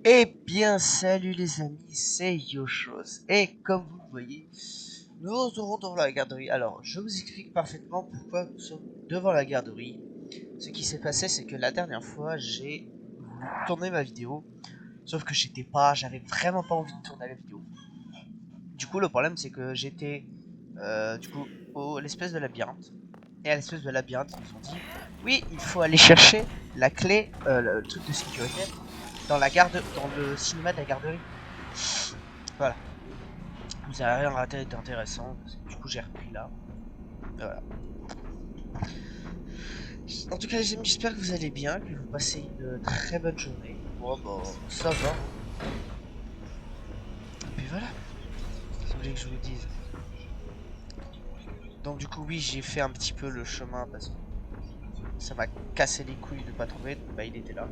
Eh bien, salut les amis, c'est Yoshos. Et comme vous le voyez, nous nous retrouvons devant la garderie. Alors, je vous explique parfaitement pourquoi nous sommes devant la garderie. Ce qui s'est passé, c'est que la dernière fois, j'ai voulu tourner ma vidéo. Sauf que j'avais vraiment pas envie de tourner la vidéo. Du coup, le problème, c'est que j'étais, l'espèce de labyrinthe. Et à l'espèce de labyrinthe, ils nous ont dit, oui, il faut aller chercher la clé, le truc de sécurité, dans le cinéma de la garderie. Voilà. Vous avez rien raté d'intéressant. Du coup, j'ai repris là. Voilà. En tout cas, les amis, j'espère que vous allez bien, que vous passez une très bonne journée. Bon, bah, ça va. Et puis voilà. Si vous voulez que je vous dise. Donc, du coup, oui, j'ai fait un petit peu le chemin parce que ça m'a cassé les couilles de pas trouver. Bah, il était là.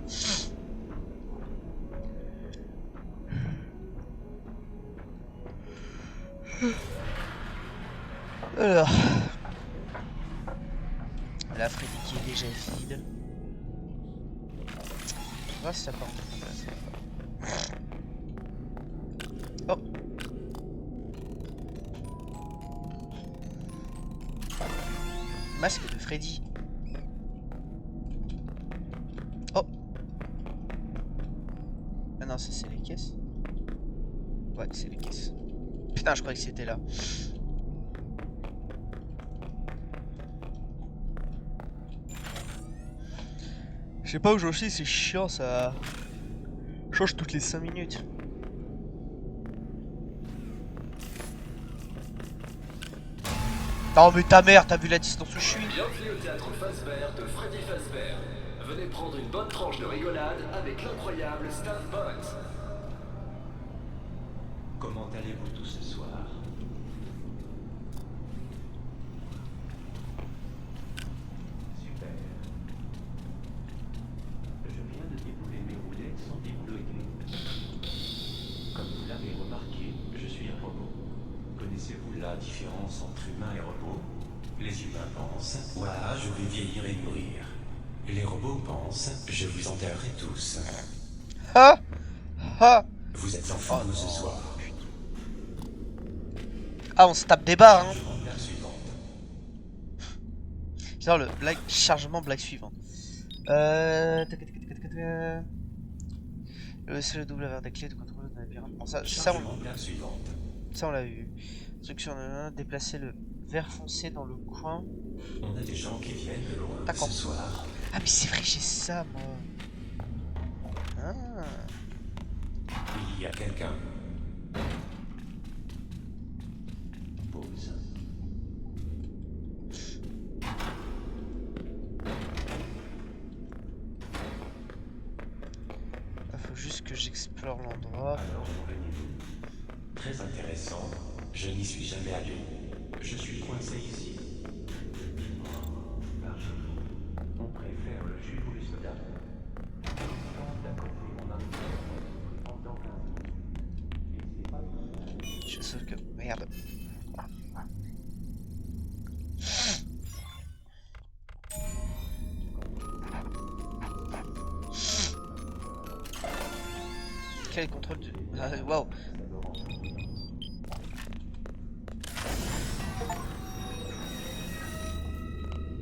Alors. La Freddy qui est déjà vide. On va voir si ça porte place. Oh. Masque de Freddy. Oh. Ah non, ça c'est les caisses. Ouais, c'est les caisses. Putain, je croyais que c'était là. Je sais pas où j'en suis, c'est chiant, ça change toutes les 5 minutes. Non mais ta mère, t'as vu la distance où je suis? Bienvenue au théâtre Fazbear de Freddy Fazbear. Venez prendre une bonne tranche de rigolade avec l'incroyable Stan Bones. Comment allez-vous tous ce soir? Super. Je viens de débouler mes roulettes sans débloquer. Comme vous l'avez remarqué, je suis un robot. Connaissez-vous la différence entre humain et robot? Les humains pensent, voilà, je vais vieillir et mourir. Les robots pensent, je vous enterrerai tous. Ah ah. Vous êtes en forme ce soir. Ah, on se tape des barres, hein. Chargement blague suivante. Genre le chargement blague suivante. C'est le double avoir des clés de contrôle de labyrinthe. Bon, Chargement blague suivante. ça on l'a vu. Instruction de déplacer le verre foncé dans le coin. On a des gens qui viennent de loin D'accord. ce soir. Ah mais c'est vrai, j'ai ça moi. Ah. Il y a quelqu'un. Pause. Il faut juste que j'explore l'endroit. Alors, venez-vous. Très intéressant. Je n'y suis jamais allé. Je suis coincé ici. On préfère le jus ou le soda. D'à côté, on a pendant 15 minutes. Et c'est pas Je sais que... Merde. Quel contrôle de... Ah, waouh.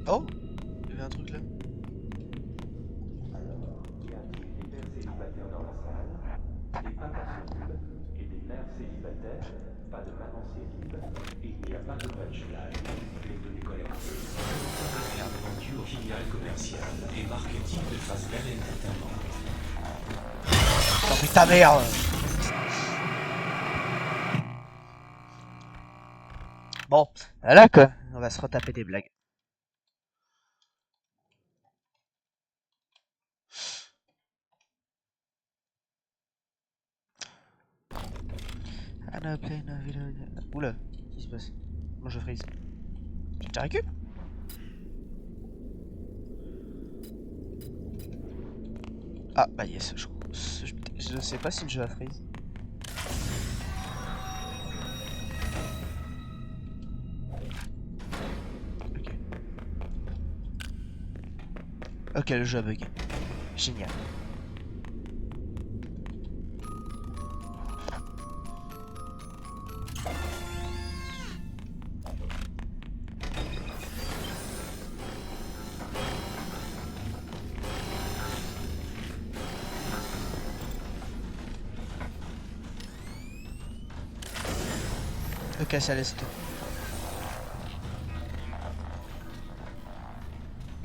Oh, il y avait un truc là. Il y a des pères célibataires dans la salle, des papas célibes et des mères célibataires, pas de maman célib, et il n'y a pas de punchline. Les données collectées vendues au filiale commerciale et marketing de Fazbear Entertainment. Non mais ta mère. Bon, voilà quoi. On va se retaper des blagues. Oula, qu'est-ce qui se passe? Moi je freeze. J'ai déjà récup? Ah bah yes, je sais pas si le jeu a freeze. Ok. Ok, le jeu a bugué. Génial. Le casser à l'est.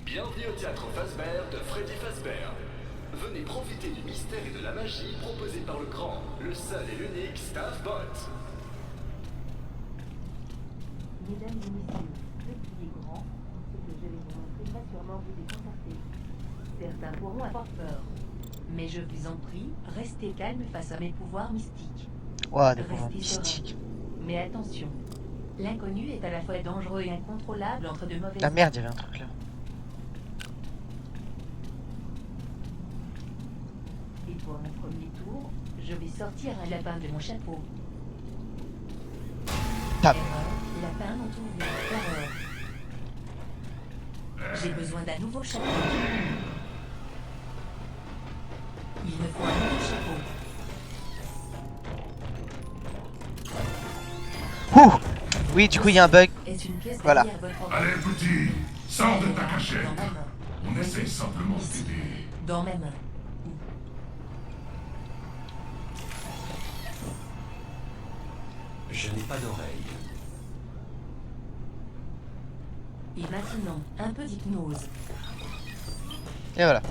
Bienvenue au théâtre Fazbear de Freddy Fazbear. Venez profiter du mystère et de la magie proposés par le grand, le seul et l'unique Staff Bot. Mesdames et messieurs, petit et grand, ce que je vais vous montrer va sûrement vous déconcerter. Certains pourront avoir peur. Mais je vous en prie, restez calme face à mes pouvoirs mystiques. Ouah, des pouvoirs Restez serein. mystiques. Mais attention, l'inconnu est à la fois dangereux et incontrôlable entre de mauvaises Ah merde, il y avait un truc là. Et pour mon premier tour, je vais sortir un lapin de mon chapeau. Tape. Erreur, lapin non trouvé. Erreur. J'ai besoin d'un nouveau chapeau. Il me faut un nouveau chapeau. Ouh. Oui, du coup, il y a un bug. Est-ce une pièce Voilà. derrière votre Allez, petit, sors de ta cachette. Dans ma main. On essaye simplement de t'aider. Dans mes mains. Je n'ai pas d'oreille. Et maintenant, un peu d'hypnose. Et voilà.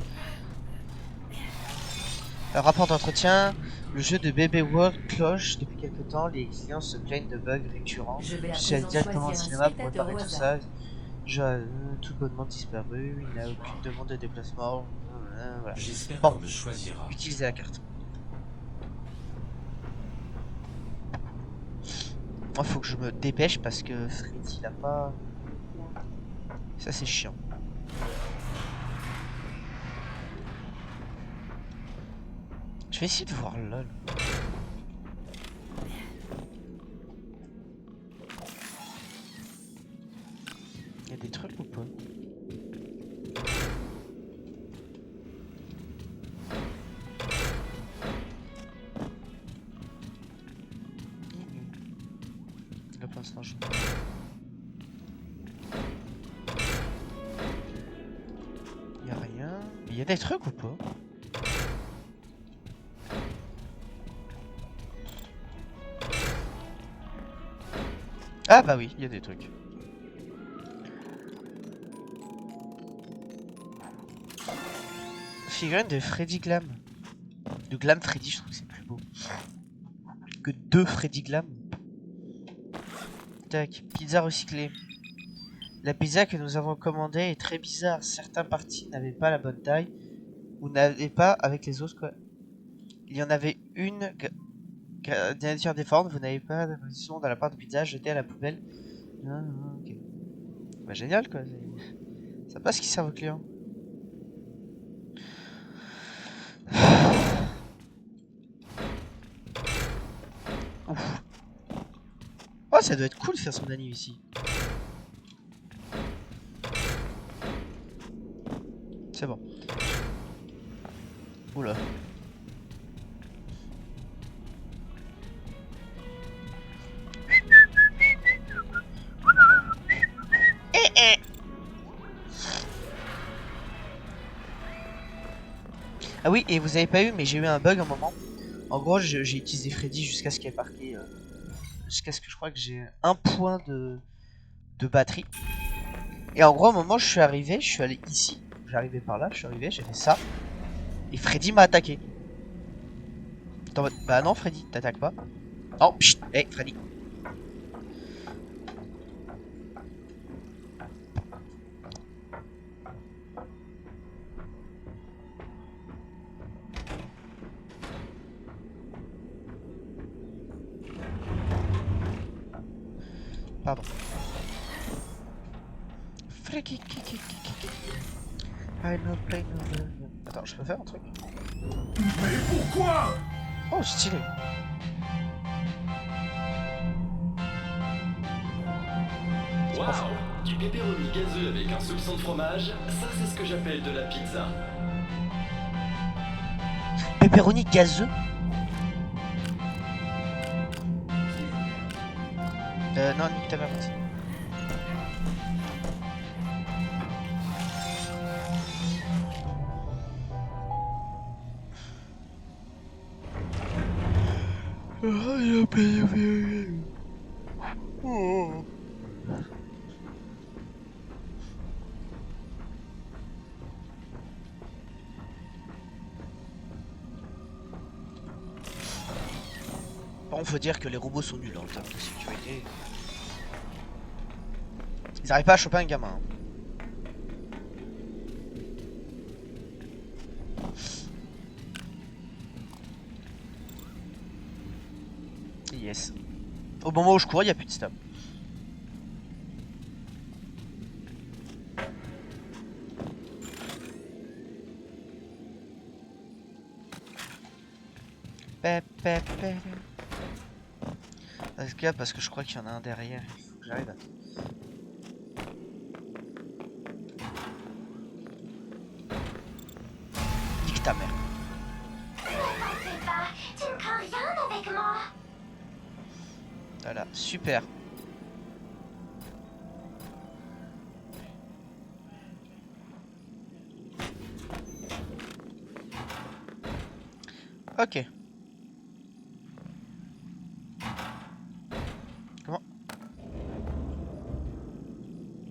Rapport d'entretien. Le jeu de Baby World cloche depuis quelque temps. Les clients se plaignent de bugs récurrents. Je vais à Je suis allé présent directement au choisir un cinéma pour spectateur réparer au tout hasard. ça. Tout bonnement disparu. Il n'y a aucune demande de déplacement. Voilà. J'espère Bon. qu'on me choisira. Utilisez la carte. Moi, faut que je me dépêche parce que Freddy il a pas. Ça, c'est chiant. Je vais essayer de voir LOL. Il y a des trucs ou pas? Là pour l'instant je... Il y a rien. Il y a des trucs ou pas? Ah bah oui, il y a des trucs. Figurine de Freddy Glam. De Glam Freddy, je trouve que c'est plus beau. Que deux Freddy Glam. Tac, pizza recyclée. La pizza que nous avons commandée est très bizarre. Certaines parties n'avaient pas la bonne taille. Ou n'avaient pas avec les autres quoi. Il y en avait une de nature différente. Vous n'avez pas de position dans la part de pizza jetée à la poubelle. Ah, ok. Bah génial quoi. Ça passe qui sert aux clients. Ouf. Oh, ça doit être cool de faire son anime ici. C'est bon. Oula. Ah oui, et vous avez pas eu, mais j'ai eu un bug un moment. En gros, j'ai utilisé Freddy jusqu'à ce qu'il y ait marqué... jusqu'à ce que je crois que j'ai un point de batterie. Et en gros, au moment où je suis arrivé, je suis allé ici. J'arrivais par là, je suis arrivé, j'ai fait ça. Et Freddy m'a attaqué. En mode, bah non Freddy, t'attaques pas. Oh, pchit, hey Freddy. Pardon. Freddy. I know play no love. Attends, je peux faire un truc? Mais pourquoi? Oh, stylé. Waouh! Du pepperoni gazeux avec un soupçon de fromage, ça c'est ce que j'appelle de la pizza. Pepperoni gazeux. Non, nique ta mère, vas-y. Oh. Par contre, faut dire que les robots sont nuls en termes de sécurité. Ils arrivent pas à choper un gamin. Hein. Yes. Au moment où je cours, il n'y a plus de stop. Parce que je crois qu'il y en a un derrière. Il faut que j'arrive à... Nique ta mère. Tu ne crains rien avec moi. Voilà, super. Ok. Comment?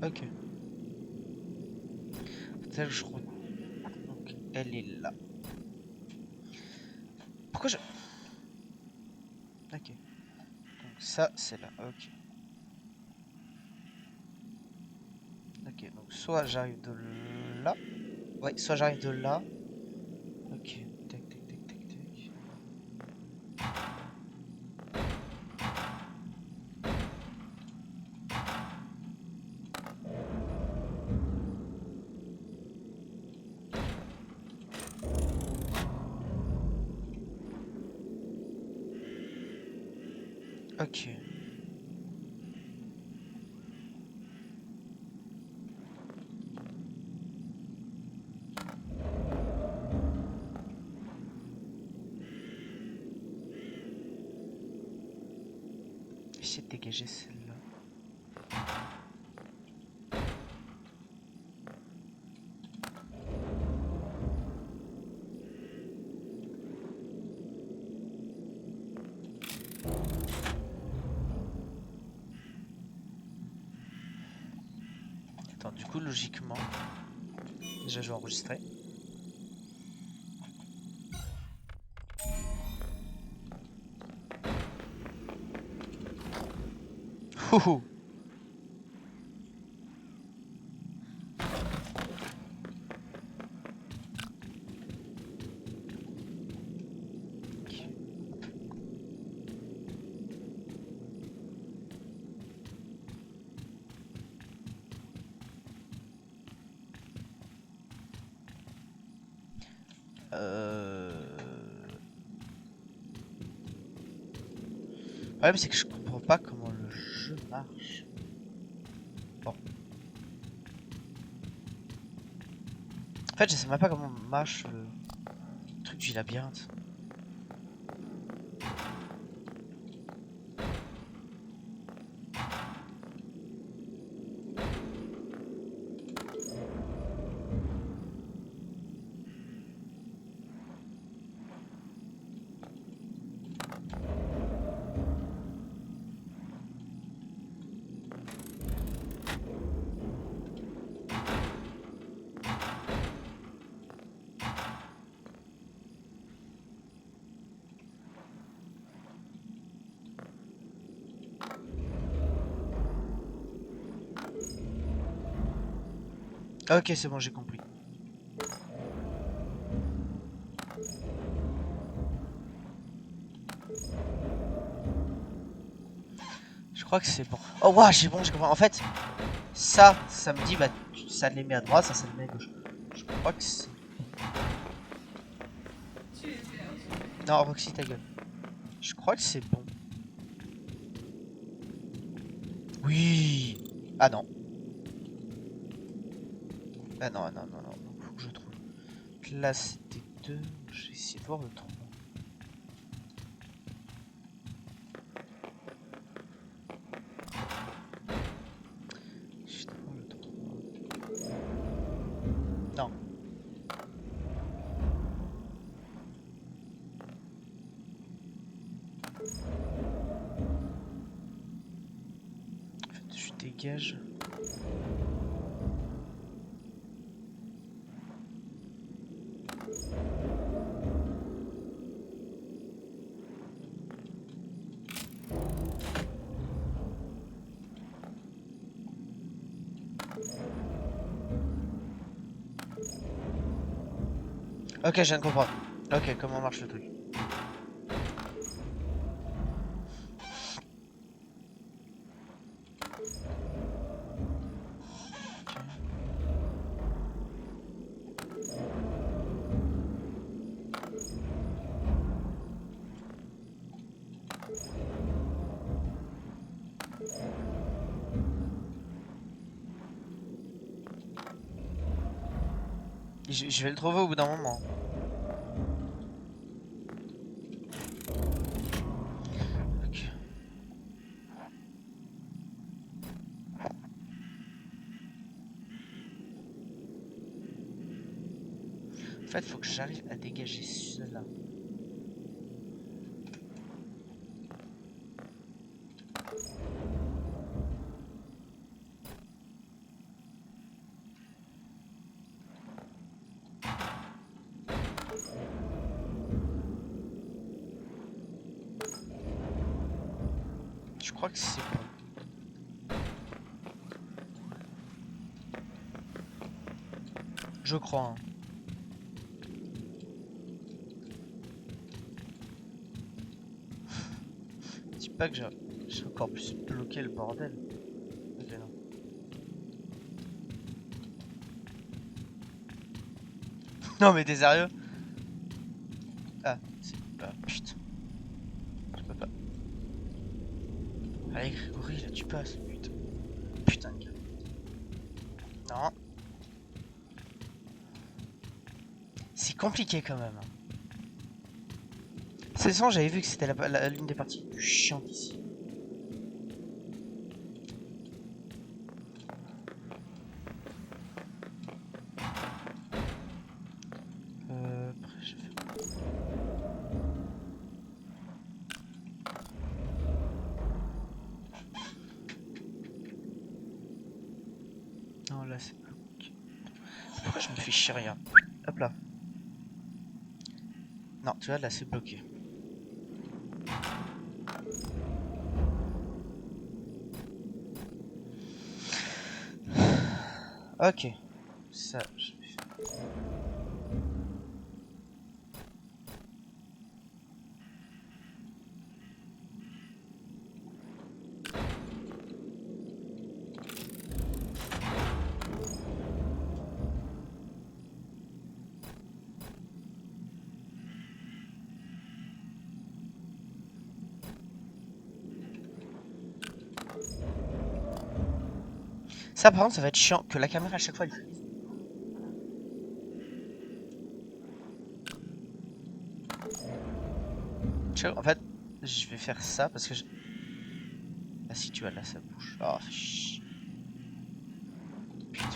Ok. Peut-être que je crois. Donc, elle est là. Pourquoi je... Ok. Donc ça, c'est là. Ok. Ok, donc soit j'arrive de là. Ouais, soit j'arrive de là. Ok. Tac, tac, tac, tac, tac. Ok. Essayer de dégager celle-là. Attends, du coup, logiquement, déjà je vais enregistrer. Houhou. Le problème c'est que je comprends pas comment le jeu marche. Bon. En fait je sais même pas comment marche le truc du labyrinthe. Ok, c'est bon, j'ai compris. Je crois que c'est bon. Oh, waouh, j'ai bon, j'ai compris. En fait, ça me dit, bah, ça les met à droite, ça les met à gauche. Je crois que c'est... Non, Roxy, ta gueule. Je crois que c'est bon. Oui. Ah non. Ah non, non, non, non. Faut que je trouve. Là, c'était 2. Je vais essayer de voir le 3. Je dois voir le 3. Non. dégage. Ok, je viens de comprendre. Ok, comment marche le truc. Je vais le trouver au bout d'un moment. Ok. En fait, faut que j'arrive à dégager cela. Je crois que c'est bon. Je crois. Hein. Dis pas que j'ai encore plus bloqué le bordel. Ok, non. Non mais t'es sérieux? Ah, c'est pas... putain. Je peux pas. Allez Grégory, là tu passes, putain. Putain de gueule. Non. C'est compliqué quand même. C'est ça, j'avais vu que c'était l'une des parties les plus chiantes ici. Après, je fais... Non, là c'est bloqué. Pourquoi je me fais chier rien? Hop là. Non, tu vois, là c'est bloqué. Ok. Ça, je vais faire. Ça par contre ça va être chiant que la caméra à chaque fois elle freeze. En fait je vais faire ça parce que je... Ah si tu vois là ça bouge. Oh chier. Putain.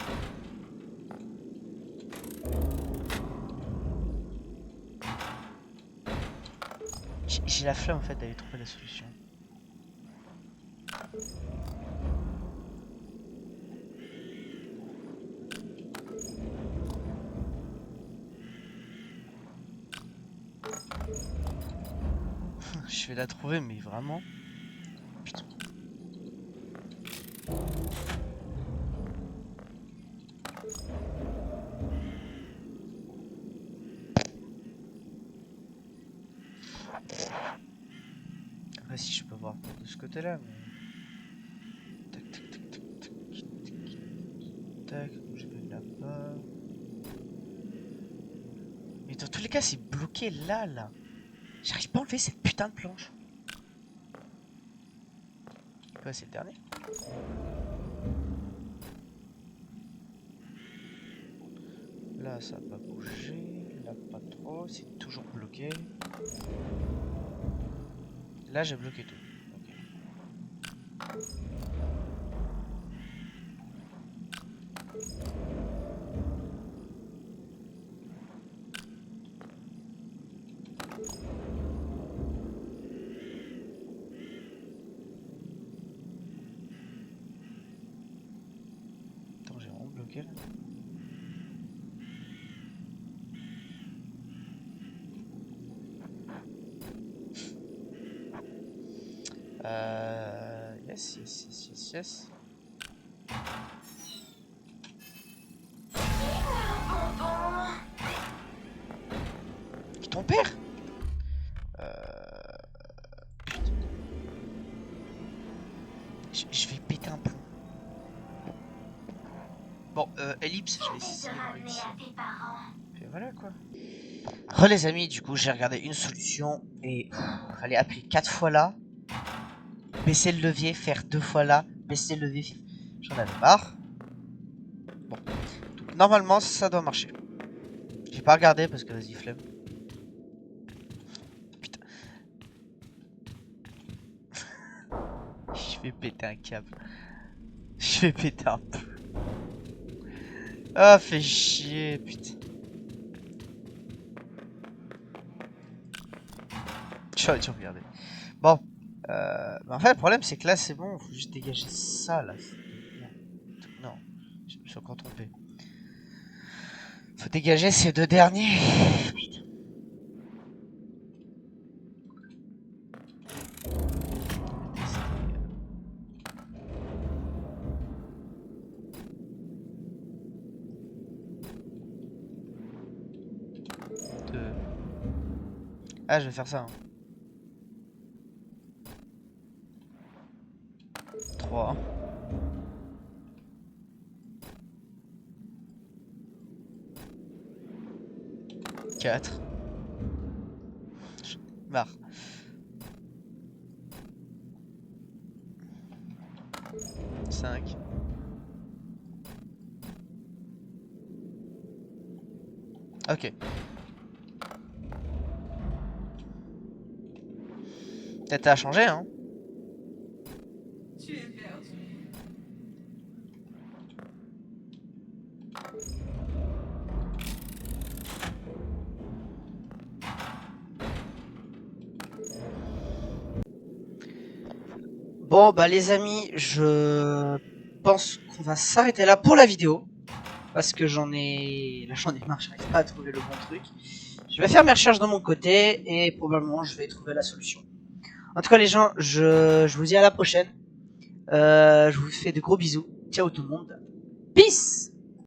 J'ai la flemme en fait d'aller trouver la solution. Je vais la trouver mais vraiment. Putain. Après si je peux voir de ce côté là mais... Tac tac tac tac tac tac tac. Je vais là-bas. Mais dans tous les cas c'est bloqué là. J'arrive pas à enlever cette putain de planche. Quoi, c'est le dernier? Là, ça n'a pas bougé. Là, pas trop. C'est toujours bloqué. Là, j'ai bloqué tout. Okay. Yes. Qui ton père? Je vais péter un plomb. Bon, ellipse, je vais essayer De voir ramener ellipse. à tes parents. Puis voilà quoi. Re les amis, du coup j'ai regardé une solution et fallait appuyer 4 fois là, baisser le levier, faire 2 fois là, baisser le levier. J'en avais marre. Bon, donc, normalement ça doit marcher. J'ai pas regardé parce que vas-y flemme. Putain. Je vais péter un câble. Je vais péter un peu. Ah, fait chier, putain. J'aurais dû regarder. Bon. Mais en fait, le problème, c'est que là, c'est bon. Faut juste dégager ça, là. Non. Je me suis encore trompé. Faut dégager ces deux derniers. Putain. Deux. Ah, je vais faire ça. Hein. 3. 4. Marre. 5. Ok. Peut-être à changer, hein. Tu es perdu. Bon, bah les amis, je pense qu'on va s'arrêter là pour la vidéo. Parce que j'en ai marre, j'arrive pas à trouver le bon truc. Je vais faire mes recherches de mon côté et probablement je vais trouver la solution. En tout cas les gens, je vous dis à la prochaine. Je vous fais de gros bisous. Ciao tout le monde. Peace!